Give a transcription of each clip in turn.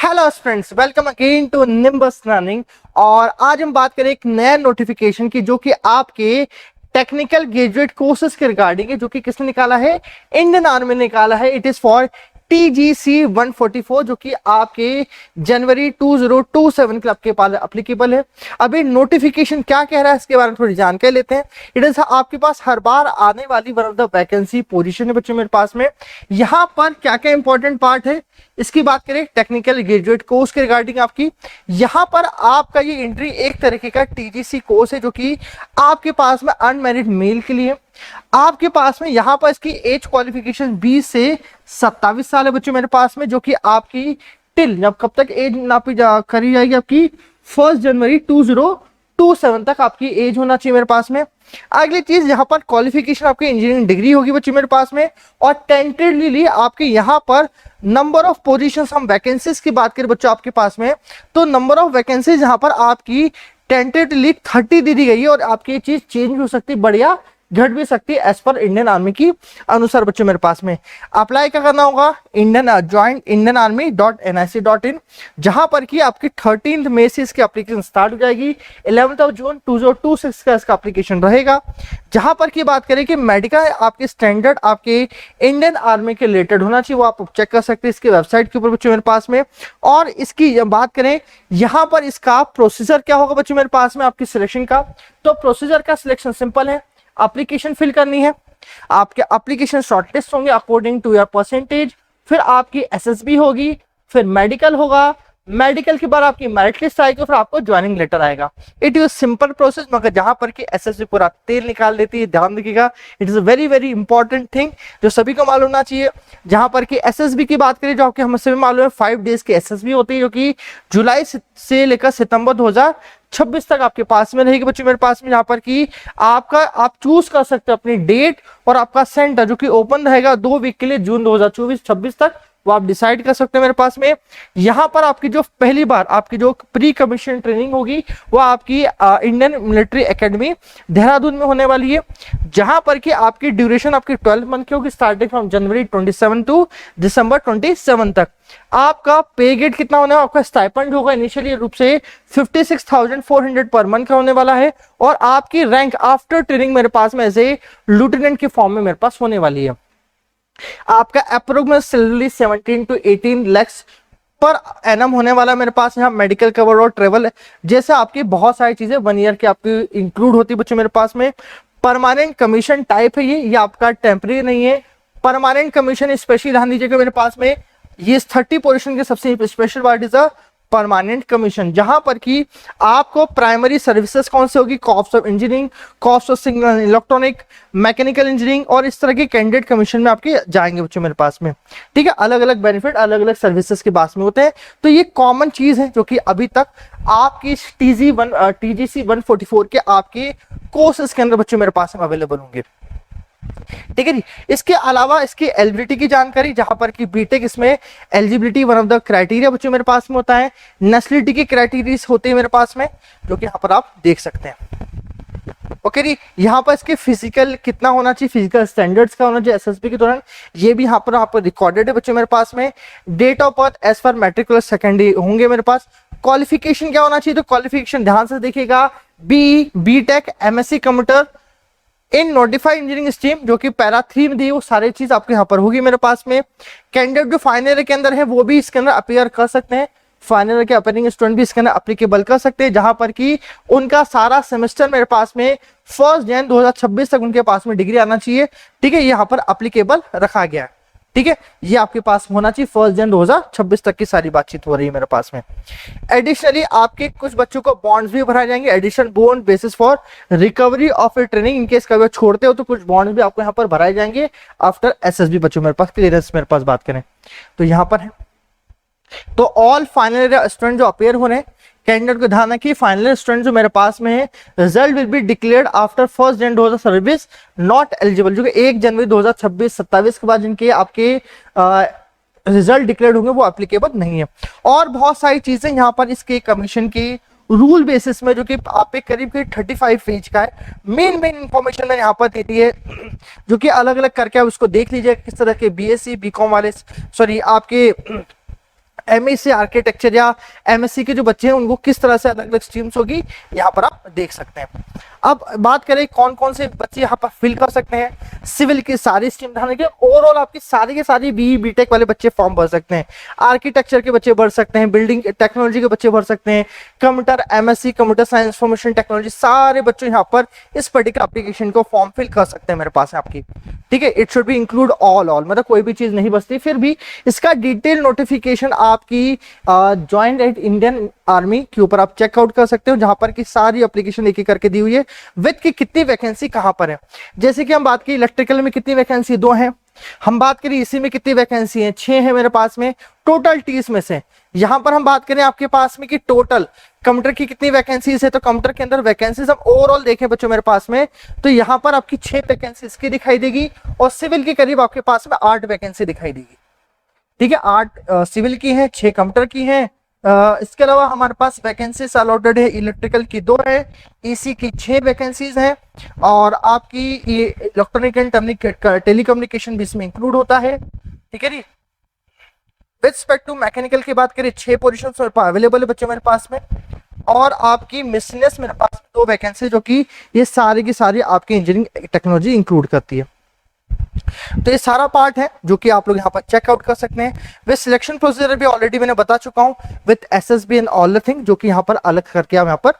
Hello friends, welcome again to Nimbus learning. और आज हम बात करें एक नया नोटिफिकेशन की, जो कि आपके टेक्निकल ग्रेजुएट कोर्सेज के रिगार्डिंग है, जो कि किसने निकाला है? इंडियन आर्मी ने निकाला है। इट इज फॉर TGC 144, जो कि आपके जनवरी 2027 के आपके पास अप्लीकेबल है। अभी नोटिफिकेशन क्या कह रहा है इसके बारे में थोड़ी जानकारी लेते हैं। इट इज आपके पास हर बार आने वाली one of the vacancy position है बच्चों मेरे पास में। यहाँ पर क्या क्या इंपॉर्टेंट पार्ट है इसकी बात करें टेक्निकल ग्रेजुएट कोर्स के रिगार्डिंग आपकी। यहाँ पर आपका ये एंट्री एक तरीके का TGC कोर्स है, जो कि आपके पास में अनमैरिड मेल के लिए। आपके पास में यहाँ पर इसकी एज क्वालिफिकेशन 20 से 27 साल है बच्चों मेरे पास में, जो कि आपकी टिल जब कब तक एज नापी करी जाएगी आपकी 1 जनवरी 2027 तक आपकी एज होना चाहिए मेरे पास में। अगली चीज, यहाँ पर क्वालिफिकेशन आपकी इंजीनियरिंग डिग्री होगी बच्चों मेरे पास में। और टेंटेडली आपके यहाँ पर नंबर ऑफ पोजीशंस, हम वैकेंसीज की बात करें बच्चों आपके पास में, तो नंबर ऑफ वैकेंसीज यहाँ पर आपकी टेंटेडली 30 दे दी गई है। और आपकी ये चीज चेंज हो सकती है, बढ़िया घट भी सकती है एज पर इंडियन आर्मी की अनुसार बच्चों मेरे पास में। अप्लाई क्या करना होगा? ज्वाइन indianarmy.nic.in, जहां पर कि आपकी 13 मई से इसकी एप्लीकेशन स्टार्ट हो जाएगी। 11 जून 2026 का इसका एप्लीकेशन रहेगा। जहां पर की बात करें कि मेडिकल आपके स्टैंडर्ड आपके इंडियन आर्मी के रिलेटेड होना चाहिए, वो आप चेक कर सकते हैं इसके वेबसाइट के ऊपर बच्चों मेरे पास में। और इसकी बात करें यहाँ पर इसका प्रोसीजर क्या होगा बच्चों मेरे पास में आपकी सिलेक्शन का, तो प्रोसीजर का सिलेक्शन सिंपल है। एप्लीकेशन फिल करनी है, आपके एप्लीकेशन शॉर्टलिस्ट होंगे अकॉर्डिंग टू योर परसेंटेज, फिर आपकी SSB होगी, फिर मेडिकल होगा, मेडिकल के बाद आपकी मेरिट लिस्ट आएगी, फिर आपको ज्वाइनिंग लेटर आएगा। इट इज सिंपल प्रोसेस, मगर जहां पर कि SSB पूरा तेल निकाल देती है, ध्यान रखिएगा। It is a very very important thing जो सभी को मालूम होना चाहिए। जहां पर कि SSB की बात करें, जो आपके हम सभी मालूम है 5 डेज की SSB होती है, जो कि जुलाई से लेकर सितंबर 2026 तक आपके पास में रहेगी बच्चों मेरे पास में। यहाँ पर कि आप चूज कर सकते हो अपनी डेट और आपका सेंटर, जो कि ओपन रहेगा 2 वीक के लिए, जून 2024-26 तक, वो आप डिसाइड कर सकते हैं मेरे पास में। यहाँ पर आपकी जो पहली बार आपकी जो प्री कमीशन ट्रेनिंग होगी, वो आपकी इंडियन मिलिट्री एकेडमी देहरादून में होने वाली है। जहां पर कि आपकी ड्यूरेशन आपकी 12 मंथ की होगी, स्टार्टिंग फ्रॉम जनवरी 27 टू दिसंबर 27 तक। आपका पे गेट कितना होना है? आपका स्टाइपेंड होगा इनिशियली रूप से 56,400 पर मंथ का होने वाला है। और आपकी रैंक आफ्टर ट्रेनिंग मेरे पास में एज ए लेफ्टिनेंट के फॉर्म में मेरे पास होने वाली है। आपका approximate salary 17 to 18 lakh per annum होने वाला है मेरे पास। यहाँ मेडिकल कवर और ट्रेवल जैसे आपकी बहुत सारी चीजें 1 ईयर की आपकी इंक्लूड होती है बच्चों मेरे पास में। परमानेंट कमीशन टाइप है ये आपका टेम्परेरी नहीं है, परमानेंट कमीशन। स्पेशली ध्यान दीजिएगा मेरे पास में ये 30 पोजीशन के सबसे special part is permanent commission, जहां पर कि आपको प्राइमरी सर्विसेज कौन से होगी? Corps of engineering, corps of signal electronic, mechanical engineering, और इस तरह के कैंडिडेट कमीशन में आपके जाएंगे बच्चों मेरे पास में। ठीक है, अलग अलग बेनिफिट अलग अलग सर्विसेज के पास में होते हैं। तो ये कॉमन चीज है जो कि अभी तक आपकी TGC 144 के आपके कोर्सेज के अंदर बच्चों मेरे पास में अवेलेबल होंगे। ठीक है जी। इसके अलावा इसकी एलिजिबिलिटी की जानकारी, जहां पर कि बीटेक, इसमें eligibility one of the criteria बच्चों मेरे पास में होता है। नेशनलिटी के क्राइटेरिया होते हैं मेरे पास में, जो कि यहाँ पर आप देख सकते हैं। ओके जी। यहाँ पर इसके फिजिकल कितना होना चाहिए, फिजिकल स्टैंडर्ड्स का होना चाहिए SSB के दौरान, ये भी यहाँ पर रिकॉर्डेड है बच्चों मेरे पास में। Date of birth as per मैट्रिकुलर secondary होंगे मेरे पास। क्वालिफिकेशन क्या होना चाहिए, तो क्वालिफिकेशन ध्यान से देखिएगा, BTech MSc computer in notified engineering stream, जो कि पैरा 3 में दी, वो सारी चीज आपके यहाँ पर होगी मेरे पास में। कैंडिडेट जो फाइनल ईयर के अंदर है वो भी इसके अंदर अपीयर कर सकते हैं, फाइनल ईयर के अपीयरिंग स्टूडेंट भी इसके अंदर अप्लीकेबल कर सकते हैं, जहां पर कि उनका सारा सेमेस्टर मेरे पास में 1 जनवरी 2026 तक उनके पास में डिग्री आना चाहिए। ठीक है, यहाँ पर अप्लीकेबल रखा गया है। ठीक है, ये आपके पास होना चाहिए 1 जनवरी 2026 तक की सारी बातचीत हो रही है मेरे पास में। एडिशनली आपके कुछ बच्चों को बॉन्ड्स भी भराए जाएंगे, additional bond basis for recovery of A training. In case कभी छोड़ते हो तो कुछ बॉन्ड्स भी आपको यहाँ पर भराए जाएंगे आफ्टर SSB बच्चों मेरे पास क्लियरेंस मेरे पास बात करें तो यहाँ पर है। तो ऑल फाइनल स्टूडेंट जो अपेयर हो रहे हैं, कैंडिडेट को ध्यान रखिए, फाइनल स्टूडेंट जो मेरे पास में है, result will be declared after 1 January 2026 not eligible, जो कि 1 जनवरी 2026-27 के बाद जिनके आपके रिजल्ट डिक्लेयर्ड होंगे वो एप्लीकेबल नहीं है। और बहुत सारी चीजें यहाँ पर इसके कमीशन के रूल बेसिस में, जो कि आप एक करीब के 35 पेज का है। मेन इंफॉर्मेशन मैंने यहाँ पर दे दी है, जो कि अलग अलग करके आप उसको देख लीजिए किस तरह के BSc BCom वाले, सॉरी आपके एमएससी आर्किटेक्चर या एमएससी के जो बच्चे हैं उनको किस तरह से अलग अलग स्ट्रीम्स होगी यहाँ पर आप देख सकते हैं। अब बात करें कौन कौन से बच्चे यहाँ पर फिल कर सकते हैं। सिविल की सारी स्ट्रीम ढालने के ओवरऑल आपकी सारी के सारी बीई बीटेक वाले बच्चे फॉर्म भर सकते हैं। आर्किटेक्चर के बच्चे भर सकते हैं, बिल्डिंग टेक्नोलॉजी के बच्चे भर सकते हैं, computer MSc computer science information technology, सारे बच्चे यहाँ पर इस पर्टिकुलर एप्लीकेशन को फॉर्म फिल कर सकते हैं मेरे पास है आपकी। ठीक है, it should be include all मतलब कोई भी चीज नहीं बचती। फिर भी इसका डिटेल नोटिफिकेशन आपकी ज्वाइंट एट इंडियन आर्मी के ऊपर आप चेकआउट कर सकते हो, जहां पर की सारी एप्लीकेशन एक एक करके दी हुई है विद की कितनी वैकेंसी कहां पर है। जैसे कि हम बात की इलेक्ट्रिकल में कितनी वैकेंसी, 2 है। हम बात करें इसी में कितनी वैकेंसी है, 6 है मेरे पास में टोटल 30 में से। यहां पर हम बात करें आपके पास में कि टोटल कंप्यूटर की कितनी वैकेंसीज है, तो कंप्यूटर के अंदर वैकेंसीज हम ओवरऑल देखें बच्चों मेरे पास में, तो यहां पर आपकी 6 वैकेंसीज की दिखाई देगी और सिविल के करीब आपके पास में 8 वैकेंसी दिखाई देगी। ठीक है, 8 सिविल की है, 6 कंप्यूटर की है। इसके अलावा हमारे पास वैकेंसीज अलॉटेड है, इलेक्ट्रिकल की 2 है, ईसी की 6 वैकेंसीज हैं और आपकी ये इलेक्ट्रॉनिक एंड टेलीकम्युनिकेशन भी इसमें इंक्लूड होता है। ठीक है जी। विद रिस्पेक्ट टू मैकेनिकल की बात करें 6 पोजीशन अवेलेबल है बच्चों मेरे पास में, और आपकी मिसलेनियस मेरे पास 2 वैकेंसी जो कि ये सारी की सारी आपकी इंजीनियरिंग टेक्नोलॉजी इंक्लूड करती है। तो ये सारा पार्ट है जो कि आप लोग यहाँ पर चेकआउट कर सकते हैं। विद सिलेक्शन प्रोसीजर भी ऑलरेडी मैंने बता चुका हूँ, with SSB and all the thing, जो कि यहाँ पर अलग करके आप यहाँ पर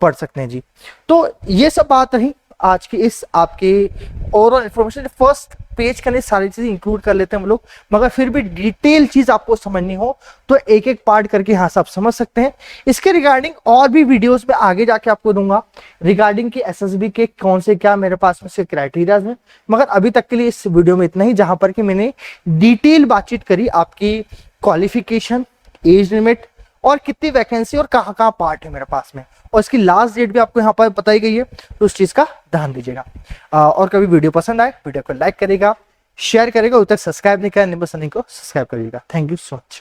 पढ़ सकते हैं जी। तो ये सब बात रही आज की इस आपके ओवरऑल इंफॉर्मेशन। फर्स्ट पेज के लिए सारी चीजें इंक्लूड कर लेते हैं हम लोग, मगर फिर भी डिटेल चीज आपको समझनी हो तो एक एक पार्ट करके यहाँ से आप समझ सकते हैं। इसके रिगार्डिंग और भी वीडियोस में आगे जाके आपको दूंगा रिगार्डिंग की एसएसबी के कौन से क्या मेरे पास में से क्राइटेरियाज हैं, मगर अभी तक के लिए इस वीडियो में इतना ही, जहां पर कि मैंने डिटेल बातचीत करी आपकी क्वालिफिकेशन, एज लिमिट और कितनी वैकेंसी और कहाँ कहाँ पार्ट है मेरे पास में, और इसकी लास्ट डेट भी आपको यहाँ पर बताई गई है, तो उस चीज का ध्यान दीजिएगा। और कभी वीडियो पसंद आए वीडियो को लाइक करेगा, शेयर करेगा, उधर तक सब्सक्राइब नहीं करें निम्बस को सब्सक्राइब करिएगा। Thank you so much.